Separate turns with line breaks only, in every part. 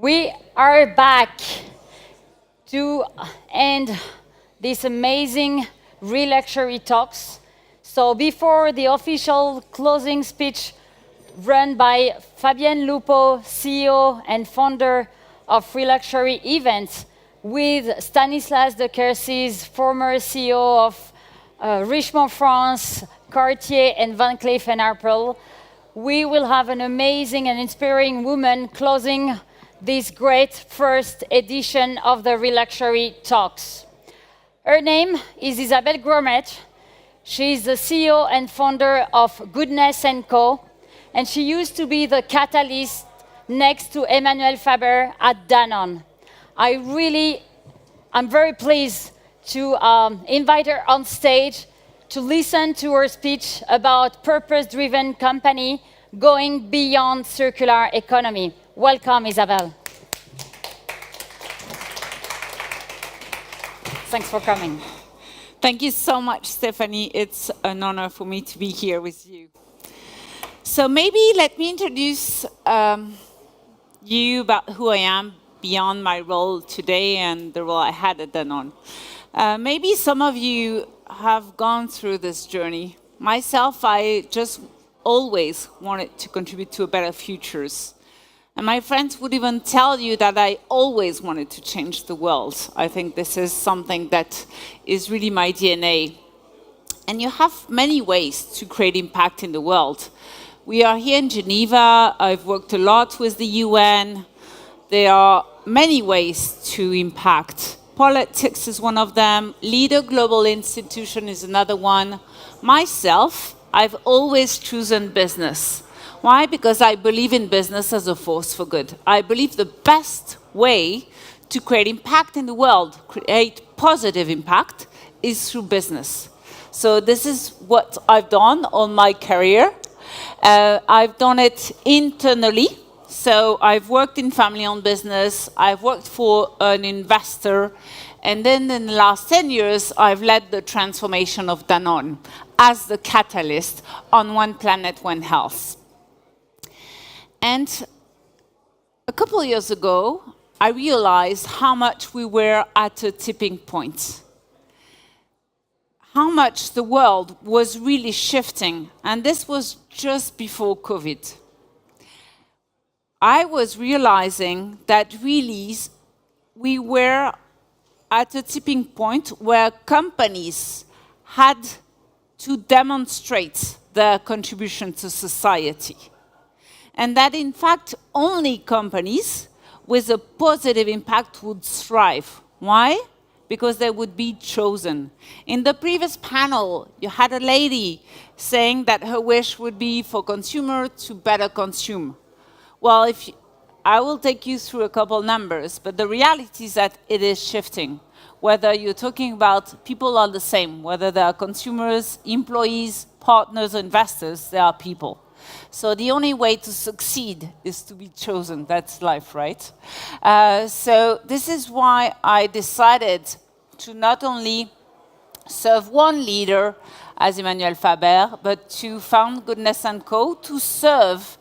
We are back to end this amazing Reluxury talks. So before the official closing speech run by Fabienne Lupo, CEO and founder of Reluxury Events, with Stanislas de Quercy's, former CEO of Richemont France, Cartier and Van Cleef & Arpels, we will have an amazing and inspiring woman closing this great first edition of the Reluxury Talks. Her name is Isabelle GROSMAITRE. She is the CEO and founder of Goodness & Co. And she used to be the catalyst next to Emmanuel Faber at Danone. I'm very pleased to invite her on stage to listen to her speech about purpose-driven company going beyond circular economy. Welcome, Isabelle. Thanks for coming.
Thank you so much, Stephanie. It's an honor for me to be here with you. So maybe let me introduce you about who I am beyond my role today and the role I had at Danone. Maybe some of you have gone through this journey. Myself, I just always wanted to contribute to a better futures. And my friends would even tell you that I always wanted to change the world. I think this is something that is really my DNA. And you have many ways to create impact in the world. We are here in Geneva. I've worked a lot with the UN. There are many ways to impact. Politics is one of them. Lead a global institution is another one. Myself, I've always chosen business. Why? Because I believe in business as a force for good. I believe the best way to create impact in the world, create positive impact, is through business. So this is what I've done on my career. I've done it internally. So I've worked in family-owned business. I've worked for an investor. And then in the last 10 years, I've led the transformation of Danone as the catalyst on One Planet, One Health. And a couple of years ago, I realized how much we were at a tipping point. How much the world was really shifting. And this was just before COVID. I was realizing that really we were at a tipping point where companies had to demonstrate their contribution to society. And that, in fact, only companies with a positive impact would thrive. Why? Because they would be chosen. In the previous panel, you had a lady saying that her wish would be for consumers to better consume. Well, I will take you through a couple numbers, but the reality is that it is shifting. Whether you're talking about people are the same, whether they are consumers, employees, partners, investors, they are people. So the only way to succeed is to be chosen. That's life, right? So this is why I decided to not only serve one leader as Emmanuel Faber, but to found Goodness & Co. to serve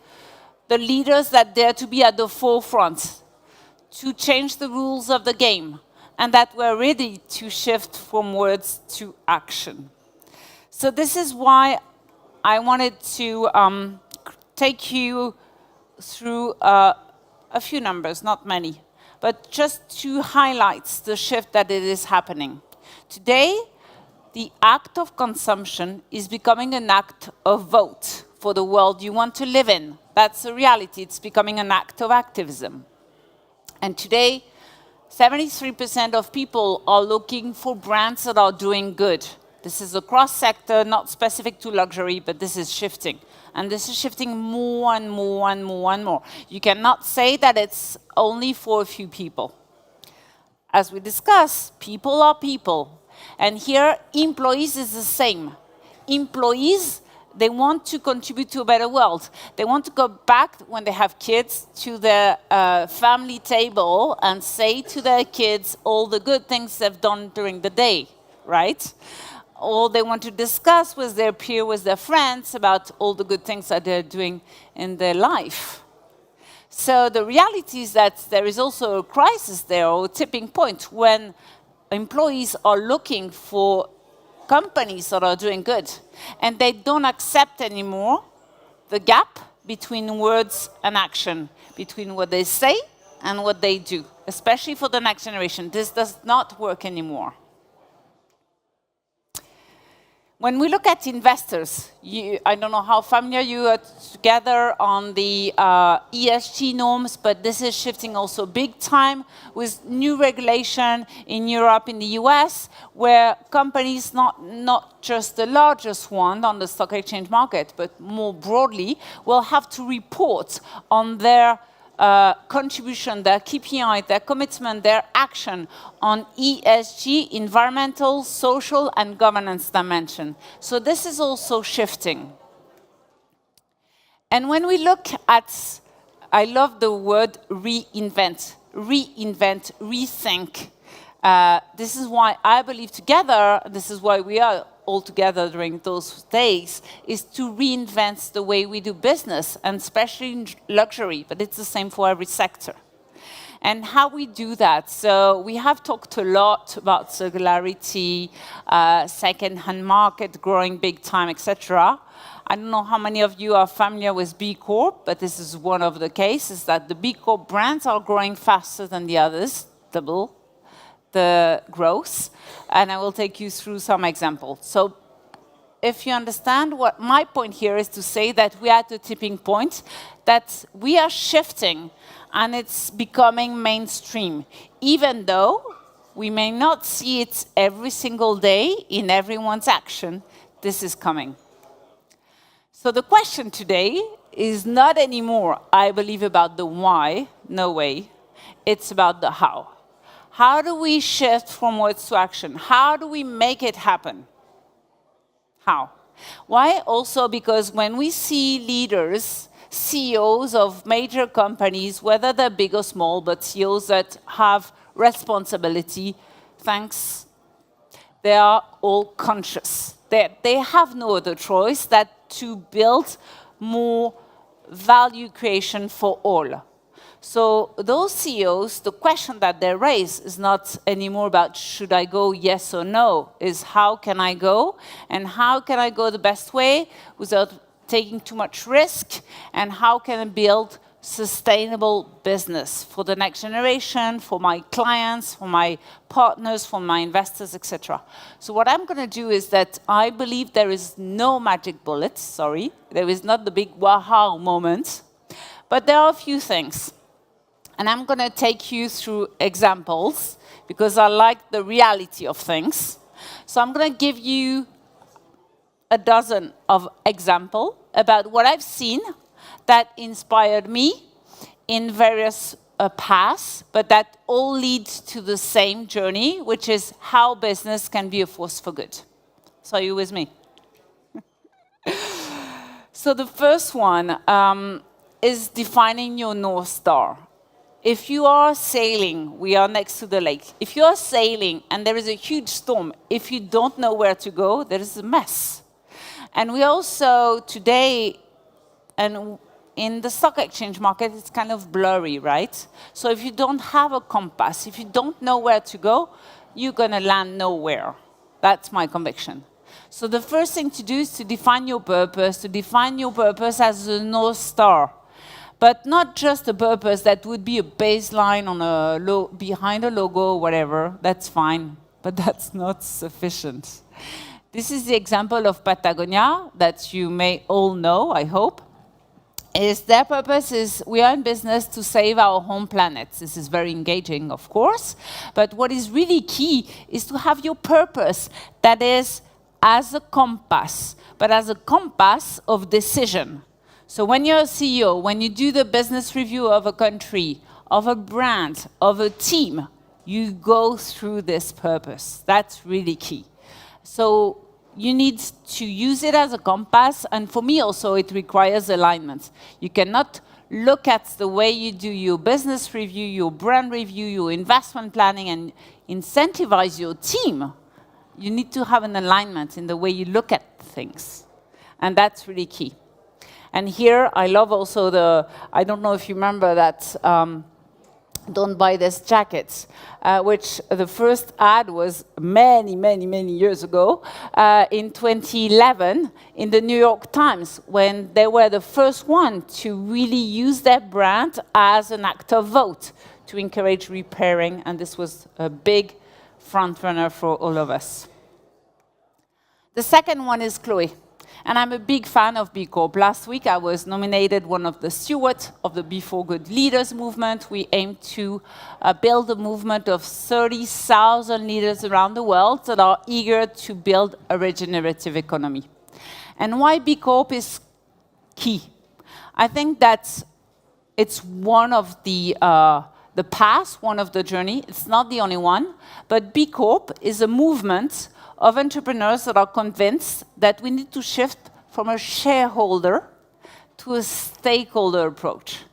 the leaders that dare to be at the forefront, to change the rules of the game, and that were ready to shift from words to action. So this is why I wanted to take you through a few numbers, not many, but just to highlight the shift that it is happening. Today, the act of consumption is becoming an act of vote for the world you want to live in. That's the reality. It's becoming an act of activism. And today, 73% of people are looking for brands that are doing good. This is across sector, not specific to luxury, but this is shifting. And this is shifting more and more and more and more. You cannot say that it's only for a few people. As we discussed, people are people. And here, employees is the same. Employees, they want to contribute to a better world. They want to go back when they have kids to their family table and say to their kids all the good things they've done during the day, right? Or they want to discuss with their peer, with their friends about all the good things that they're doing in their life. So the reality is that there is also a crisis there, or a tipping point, when employees are looking for companies that are doing good, and they don't accept anymore the gap between words and action, between what they say and what they do, especially for the next generation. This does not work anymore. When we look at investors, I don't know how familiar you are together on the ESG norms, but this is shifting also big time with new regulation in Europe, in the US, where companies, not just the largest one on the stock exchange market, but more broadly, will have to report on their contribution, their KPI, their commitment, their action on ESG, environmental, social, and governance dimension. So this is also shifting. And when we look at, I love the word reinvent, rethink. This is why I believe together, this is why we are all together during those days, is to reinvent the way we do business, and especially in luxury, but it's the same for every sector. And how we do that. So we have talked a lot about circularity, second-hand market growing big time, etc. I don't know how many of you are familiar with B Corp, but this is one of the cases that the B Corp brands are growing faster than the others, double the growth, and I will take you through some examples. So if you understand, what my point here is to say that we are at a tipping point, that we are shifting and it's becoming mainstream, even though we may not see it every single day in everyone's action. This is coming. So the question today is not anymore, I believe, about the why, no way. It's about the how. How do we shift from words to action? How do we make it happen? How? Why? Also because when we see leaders, CEOs of major companies, whether they're big or small, but CEOs that have responsibility, they are all conscious. They have no other choice than to build more value creation for all. So those CEOs, the question that they raise is not anymore about should I go yes or no, is how can I go, and how can I go the best way without taking too much risk, and how can I build sustainable business for the next generation, for my clients, for my partners, for my investors, etc. So what I'm going to do is that I believe there is no magic bullet, sorry, there is not the big wow moment, but there are a few things. And I'm going to take you through examples because I like the reality of things. So I'm going to give you a dozen of examples about what I've seen that inspired me in various paths, but that all lead to the same journey, which is how business can be a force for good. So are you with me? So the first one is defining your North Star. If you are sailing, we are next to the lake. If you are sailing and there is a huge storm, if you don't know where to go, there is a mess. And we also today, and in the stock exchange market, it's kind of blurry, right? So if you don't have a compass, if you don't know where to go, you're going to land nowhere. That's my conviction. So the first thing to do is to define your purpose as a North Star. But not just a purpose that would be a baseline on behind a logo or whatever. That's fine, but that's not sufficient. This is the example of Patagonia that you may all know, I hope. Their purpose is we are in business to save our home planet. This is very engaging, of course. But what is really key is to have your purpose that is as a compass, but as a compass of decision. So when you're a CEO, when you do the business review of a country, of a brand, of a team, you go through this purpose. That's really key. So you need to use it as a compass, and for me also it requires alignment. You cannot look at the way you do your business review, your brand review, your investment planning, and incentivize your team. You need to have an alignment in the way you look at things, and that's really key. And here, I love also I don't know if you remember that, don't buy this jackets, which the first ad was many, many, many years ago, in 2011 in the New York Times, when they were the first one to really use their brand as an act of vote to encourage repairing, and this was a big front runner for all of us. The second one is Chloe. And I'm a big fan of B Corp. Last week, I was nominated one of the stewards of the B4 Good Leaders movement. We aim to build a movement of 30,000 leaders around the world that are eager to build a regenerative economy. And why B Corp is key? I think that it's one of the path, one of the journey. It's not the only one, but B Corp is a movement of entrepreneurs that are convinced that we need to shift from a shareholder to a stakeholder approach.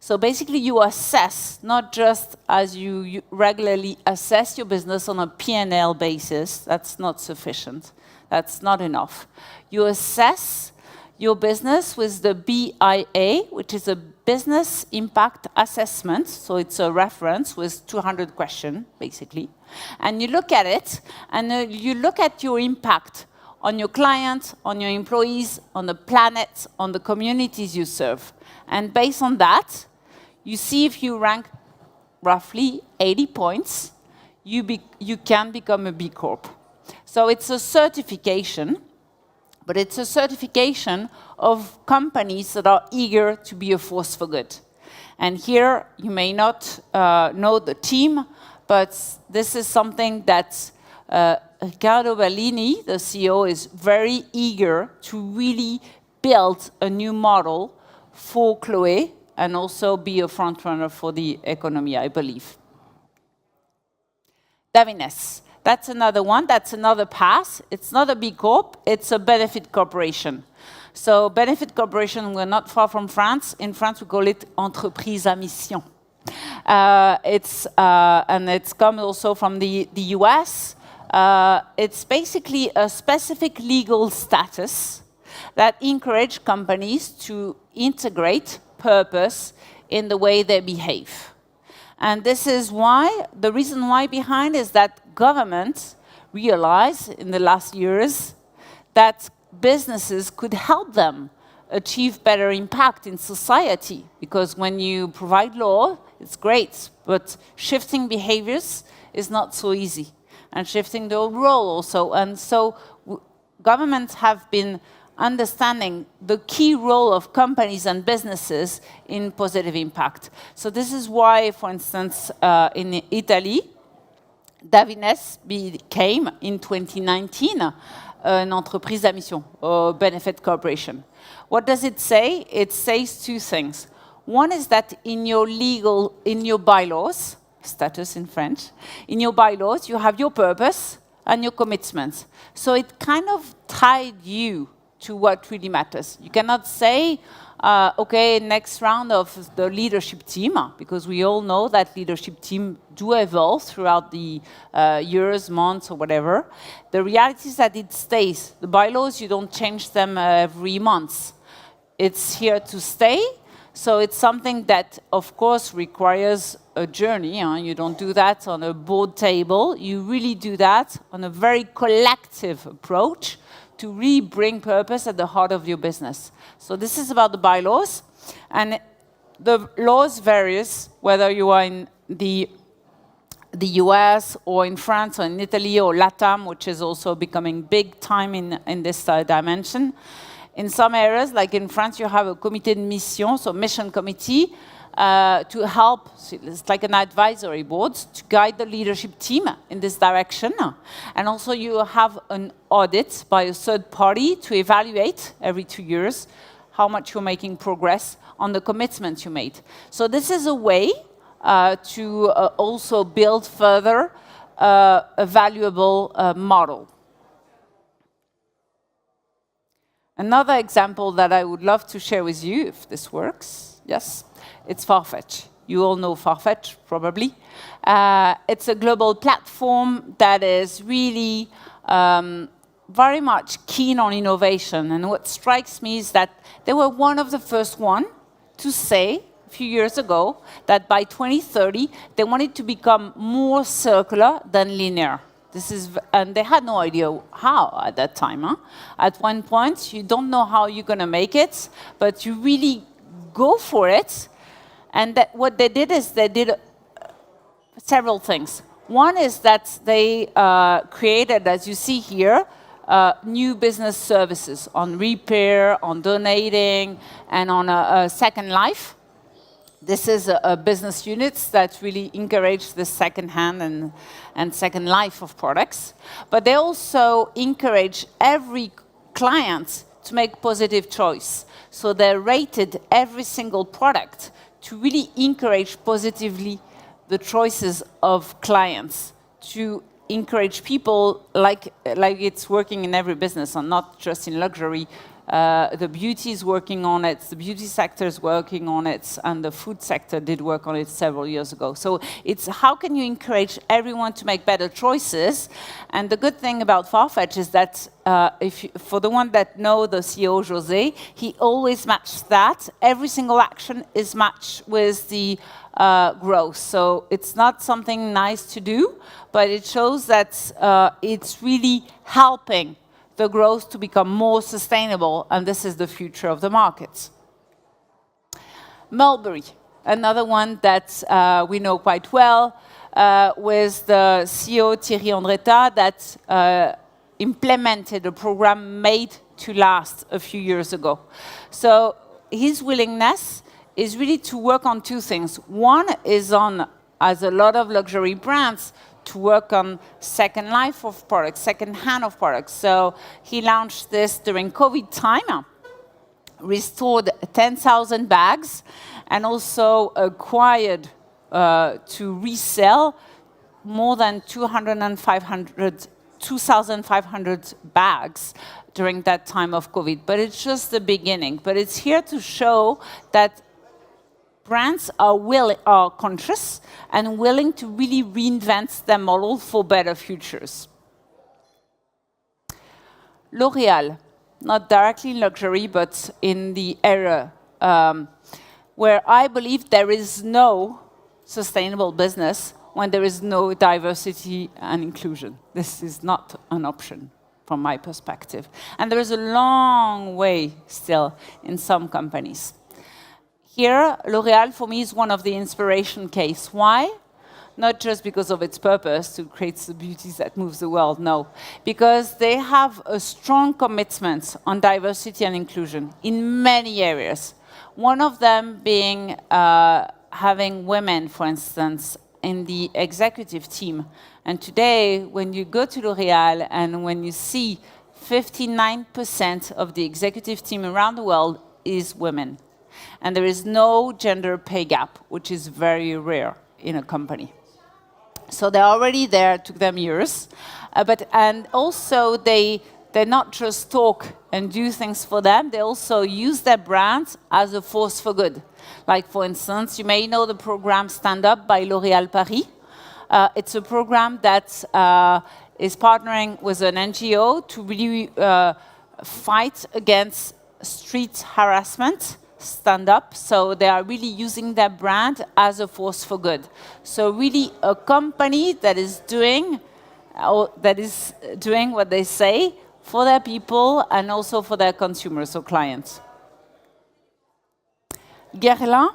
So basically, you assess, not just as you regularly assess your business on a P&L basis. That's not sufficient. That's not enough. You assess your business with the BIA, which is a business impact assessment. So it's a reference with 200 questions, basically. And you look at it, and you look at your impact on your clients, on your employees, on the planet, on the communities you serve. And based on that, you see if you rank roughly 80 points, you can become a B Corp. So it's a certification, but it's a certification of companies that are eager to be a force for good. And here, you may not know the team, but this is something that Riccardo Bellini, the CEO, is very eager to really build a new model for Chloé and also be a front runner for the economy, I believe. DAVINES. That's another one. That's another path. It's not a B Corp. It's a benefit corporation. So benefit corporation, we're not far from France. In France, we call it entreprise à mission. And it's come also from the US. It's basically a specific legal status that encourages companies to integrate purpose in the way they behave. And this is why, the reason why behind is that governments realized in the last years that businesses could help them achieve better impact in society. Because when you provide law, it's great, but shifting behaviors is not so easy. And shifting the role also. And so governments have been understanding the key role of companies and businesses in positive impact. So this is why, for instance, in Italy, DAVINES became, in 2019, an entreprise à mission, or benefit corporation. What does it say? It says two things. One is that in your bylaws, status in French, in your bylaws, you have your purpose and your commitments. So it kind of tied you to what really matters. You cannot say, okay, next round of the leadership team, because we all know that leadership team do evolve throughout the years, months, or whatever. The reality is that it stays. The bylaws, you don't change them every month. It's here to stay. So it's something that, of course, requires a journey. You don't do that on a board table. You really do that on a very collective approach to really bring purpose at the heart of your business. So this is about the bylaws. And the laws varies, whether you are in the US or in France or in Italy or LATAM, which is also becoming big time in this dimension. In some areas, like in France, you have a comité de mission, so mission committee, to help, it's like an advisory board, to guide the leadership team in this direction. And also you have an audit by a third party to evaluate every 2 years how much you're making progress on the commitments you made. So this is a way to also build further a valuable model. Another example that I would love to share with you, if this works, yes, it's Farfetch. You all know Farfetch, probably. It's a global platform that is really very much keen on innovation. And what strikes me is that they were one of the first one to say a few years ago that by 2030, they wanted to become more circular than linear. And they had no idea how at that time. Huh? At one point, you don't know how you're going to make it, but you really go for it. And what they did is they did several things. One is that they created, as you see here, new business services on repair, on donating, and on a second life. This is a business unit that really encourage the second-hand and second life of products. But they also encourage every client to make positive choice. So they rated every single product to really encourage positively the choices of clients, to encourage people like it's working in every business and not just in luxury. The beauty is working on it, the beauty sector is working on it, and the food sector did work on it several years ago. So it's how can you encourage everyone to make better choices? And the good thing about Farfetch is that for the one that know the CEO, José, he always matches that. Every single action is matched with the growth. So it's not something nice to do, but it shows that it's really helping the growth to become more sustainable, and this is the future of the markets. Mulberry, another one that we know quite well, with the CEO Thierry Andretta that implemented a program made to last a few years ago. So his willingness is really to work on two things. One is on, as a lot of luxury brands, to work on second life of products, second hand of products. So he launched this during COVID time, restored 10,000 bags, and also acquired to resell more than 2,500 bags during that time of COVID. But it's just the beginning. But it's here to show that brands are conscious and willing to really reinvent their model for better futures. L'Oréal, not directly in luxury, but in the area where I believe there is no sustainable business when there is no diversity and inclusion. This is not an option from my perspective. And there is a long way still in some companies. Here, L'Oréal, for me, is one of the inspiration case. Why? Not just because of its purpose to create the beauties that moves the world, no. Because they have a strong commitment on diversity and inclusion in many areas. One of them being having women, for instance, in the executive team. And today, when you go to L'Oréal and when you see 59% of the executive team around the world is women. And there is no gender pay gap, which is very rare in a company. So they're already there, it took them years. And also they not just talk and do things for them, they also use their brand as a force for good. Like for instance, you may know the program Stand Up by L'Oréal Paris. It's a program that is partnering with an NGO to really fight against street harassment. Stand Up, so they are really using their brand as a force for good. So really a company that is doing what they say for their people and also for their consumers or clients. Guerlain,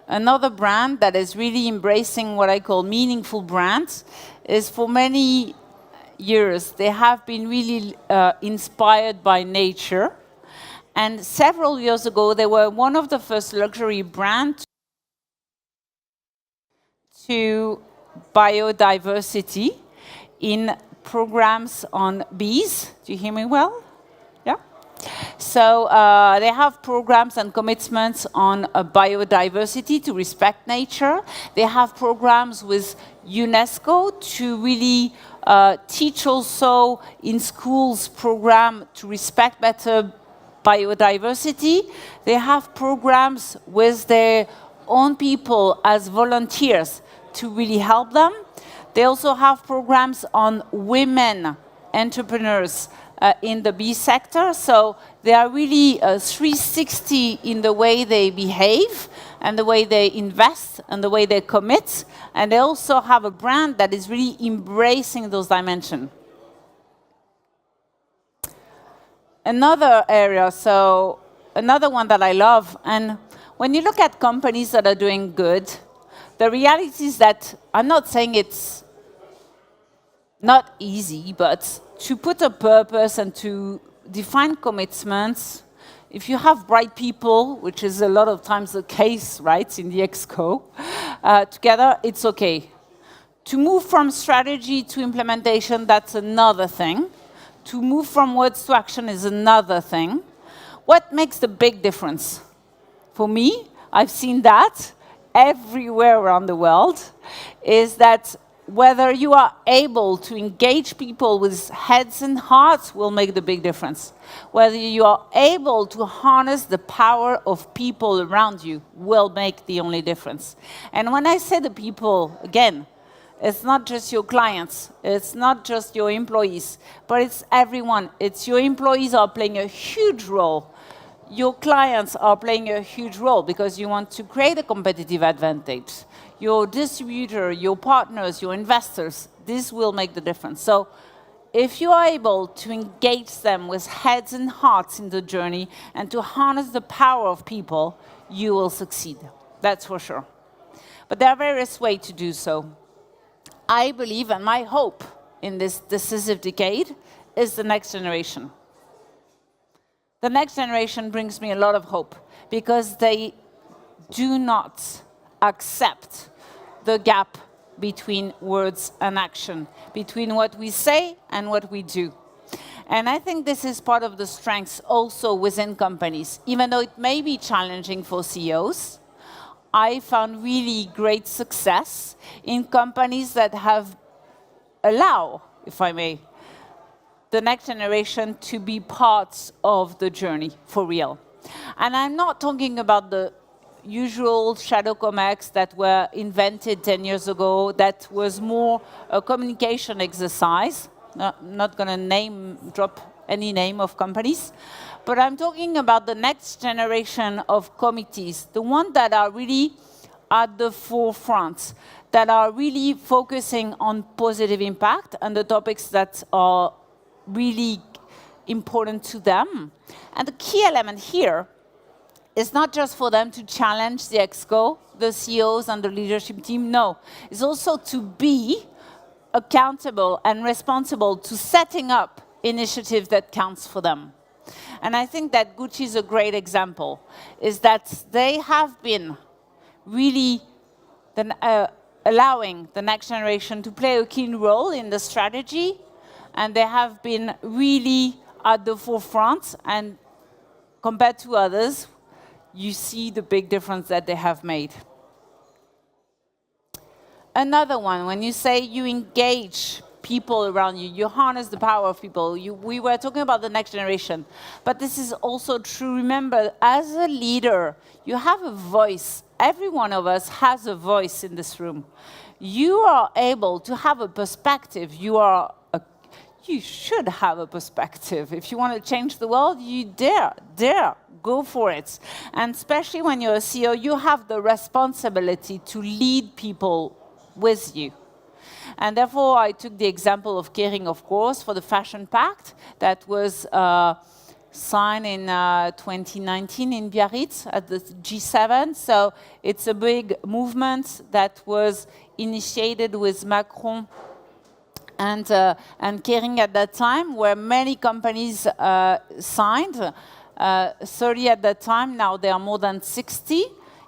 another brand that is really embracing what I call meaningful brands, is for many years they have been really inspired by nature. And several years ago, they were one of the first luxury brands to biodiversity in programs on bees. Do you hear me well? Yeah? So they have programs and commitments on biodiversity to respect nature. They have programs with UNESCO to really teach also in schools program to respect better biodiversity. They have programs with their own people as volunteers to really help them. They also have programs on women entrepreneurs in the B sector. So they are really 360 in the way they behave and the way they invest and the way they commit. And they also have a brand that is really embracing those dimensions. Another area, so another one that I love, and when you look at companies that are doing good, the reality is that I'm not saying it's not easy, but to put a purpose and to define commitments, if you have bright people, which is a lot of times the case, right, in the ExCo, together, it's okay. To move from strategy to implementation, that's another thing. To move from words to action is another thing. What makes the big difference? For me, I've seen that everywhere around the world, is that whether you are able to engage people with heads and hearts will make the big difference. Whether you are able to harness the power of people around you will make the only difference. And when I say the people, again, it's not just your clients, it's not just your employees, but it's everyone. It's your employees are playing a huge role. Your clients are playing a huge role because you want to create a competitive advantage. Your distributor, your partners, your investors, this will make the difference. So if you are able to engage them with heads and hearts in the journey and to harness the power of people, you will succeed. That's for sure. But there are various ways to do so. I believe, and my hope in this decisive decade, is the next generation. The next generation brings me a lot of hope because they do not accept the gap between words and action, between what we say and what we do. And I think this is part of the strengths also within companies. Even though it may be challenging for CEOs, I found really great success in companies that have allowed, if I may, the next generation to be parts of the journey for real. And I'm not talking about the usual shadow comex that were invented 10 years ago that was more a communication exercise. I'm not going to drop any name of companies. But I'm talking about the next generation of committees, the ones that are really at the forefront, that are really focusing on positive impact and the topics that are really important to them. And the key element here is not just for them to challenge the ExCo, the CEOs and the leadership team, no. It's also to be accountable and responsible to setting up initiatives that counts for them. And I think that Gucci is a great example, is that they have been really allowing the next generation to play a key role in the strategy, and they have been really at the forefront, and compared to others, you see the big difference that they have made. Another one, when you say you engage people around you, you harness the power of people. We were talking about the next generation, but this is also true. Remember, as a leader, you have a voice. Every one of us has a voice in this room. You are able to have a perspective. You should have a perspective. If you want to change the world, you dare, go for it. And especially when you're a CEO, you have the responsibility to lead people with you. And therefore, I took the example of Kering, of course, for the Fashion Pact that was signed in 2019 in Biarritz at the G7. So it's a big movement that was initiated with Macron and Kering at that time, where many companies signed, 30 at that time. Now there are more than 60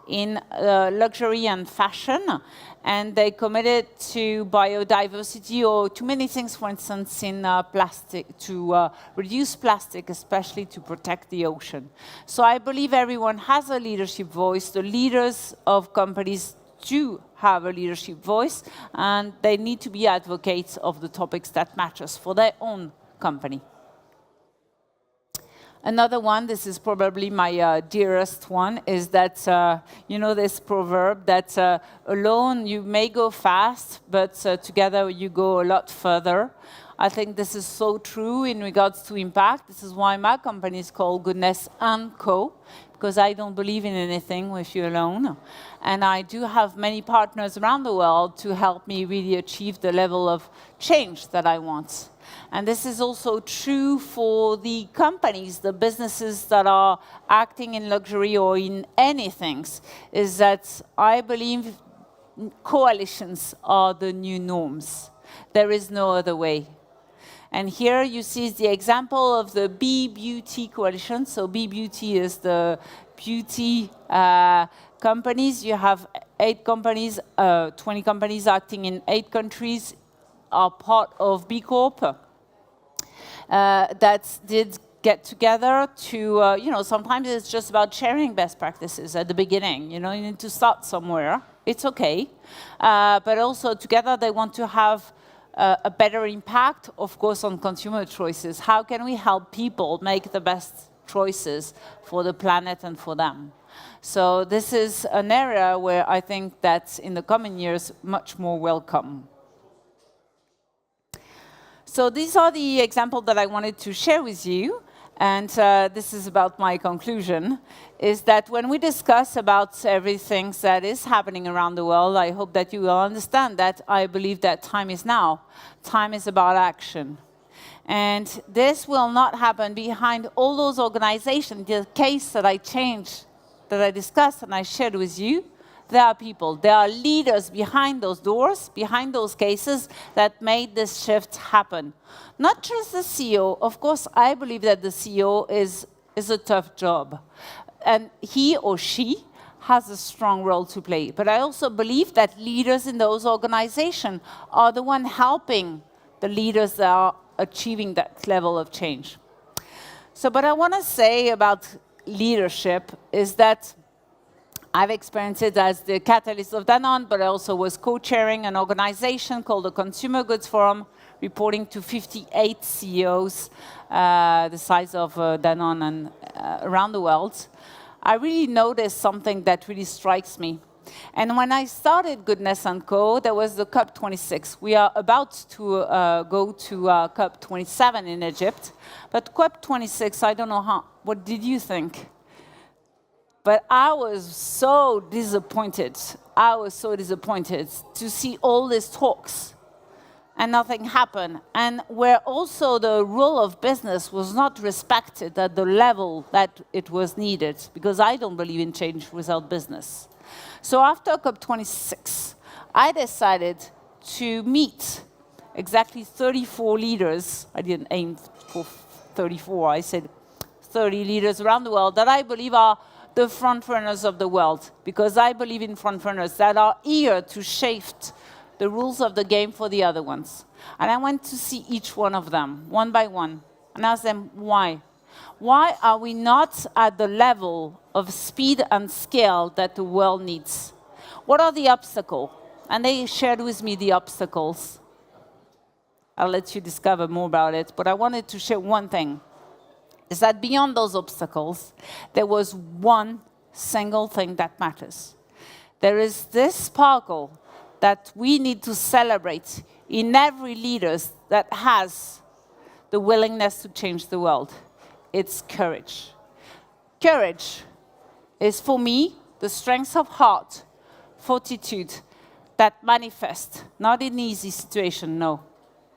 in luxury and fashion. And they committed to biodiversity or to many things, for instance, in plastic, to reduce plastic, especially to protect the ocean. So I believe everyone has a leadership voice. The leaders of companies do have a leadership voice, and they need to be advocates of the topics that matters for their own company. Another one, this is probably my dearest one, is that, you know this proverb that alone you may go fast, but together you go a lot further. I think this is so true in regards to impact. This is why my company is called Goodness & Co, because I don't believe in anything with you alone. And I do have many partners around the world to help me really achieve the level of change that I want. And this is also true for the companies, the businesses that are acting in luxury or in anything, is that I believe coalitions are the new norms. There is no other way. And here you see the example of the Be Beauty coalition. So Be Beauty is the beauty companies. You have 8 companies, 20 companies acting in 8 countries are part of B Corp. That did get together to, you know, sometimes it's just about sharing best practices at the beginning. You know, you need to start somewhere. It's okay. But also together they want to have a better impact, of course, on consumer choices. How can we help people make the best choices for the planet and for them? So this is an area where I think that in the coming years, much more welcome. So these are the examples that I wanted to share with you. And this is about my conclusion, is that when we discuss about everything that is happening around the world, I hope that you will understand that I believe that time is now. Time is about action. And this will not happen behind all those organizations. The case that I changed, that I discussed and I shared with you, there are people, there are leaders behind those doors, behind those cases that made this shift happen. Not just the CEO. Of course, I believe that the CEO is a tough job. And he or she has a strong role to play. But I also believe that leaders in those organizations are the one helping the leaders that are achieving that level of change. So what I want to say about leadership is that I've experienced it as the catalyst of Danone, but I also was co-chairing an organization called the Consumer Goods Forum, reporting to 58 CEOs, the size of Danone and around the world. I really noticed something that really strikes me. And when I started Goodness & Co, there was the COP26. We are about to go to COP27 in Egypt. But COP26, I don't know what did you think? But I was so disappointed. I was so disappointed to see all these talks and nothing happened. And where also the role of business was not respected at the level that it was needed, because I don't believe in change without business. So after COP26, I decided to meet exactly 34 leaders. I didn't aim for 34, I said 30 leaders around the world that I believe are the front runners of the world, because I believe in front runners that are eager to shape the rules of the game for the other ones. And I went to see each one of them, one by one, and ask them why. Why are we not at the level of speed and scale that the world needs? What are the obstacles? And they shared with me the obstacles. I'll let you discover more about it, but I wanted to share one thing. Is that beyond those obstacles, there was one single thing that matters. There is this sparkle that we need to celebrate in every leader that has the willingness to change the world. It's courage. Courage is, for me, the strength of heart, fortitude, that manifests, not in easy situation, no,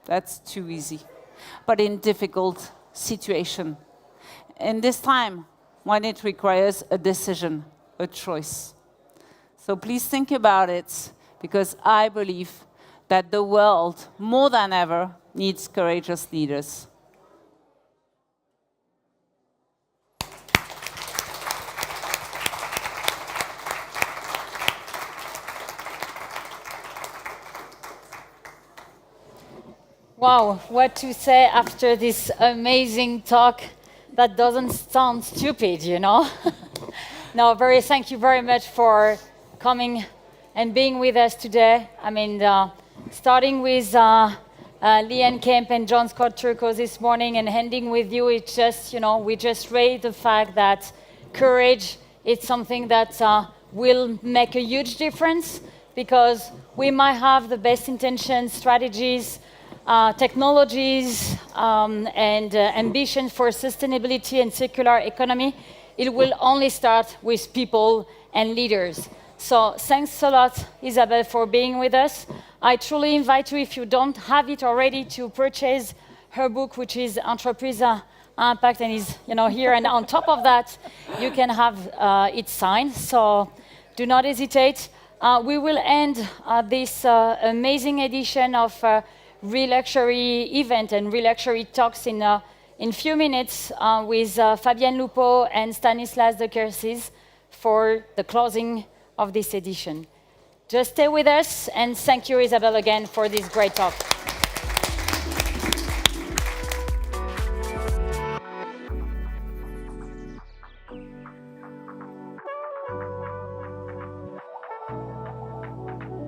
that's too easy, but in difficult situation. In this time, when it requires a decision, a choice. So please think about it, because I believe that the world, more than ever, needs courageous leaders.
Wow, what to say after this amazing talk that doesn't sound stupid, you know? No, thank you very much for coming and being with us today. I mean, starting with Leanne Kemp and John Scott Turco this morning and ending with you. It's just, we just raised the fact that courage is something that will make a huge difference, because we might have the best intentions, strategies, technologies, and ambition for sustainability and circular economy. It will only start with people and leaders. So thanks a lot, Isabelle, for being with us. I truly invite you, if you don't have it already, to purchase her book, which is Entreprise Impact, and is here. And on top of that, you can have it signed. So do not hesitate. We will end this amazing edition of Reluxury event and Reluxury talks in a few minutes with Fabienne Lupo and Stanislas de Kersis for the closing of this edition. Just stay with us, and thank you, Isabelle, again for this great talk.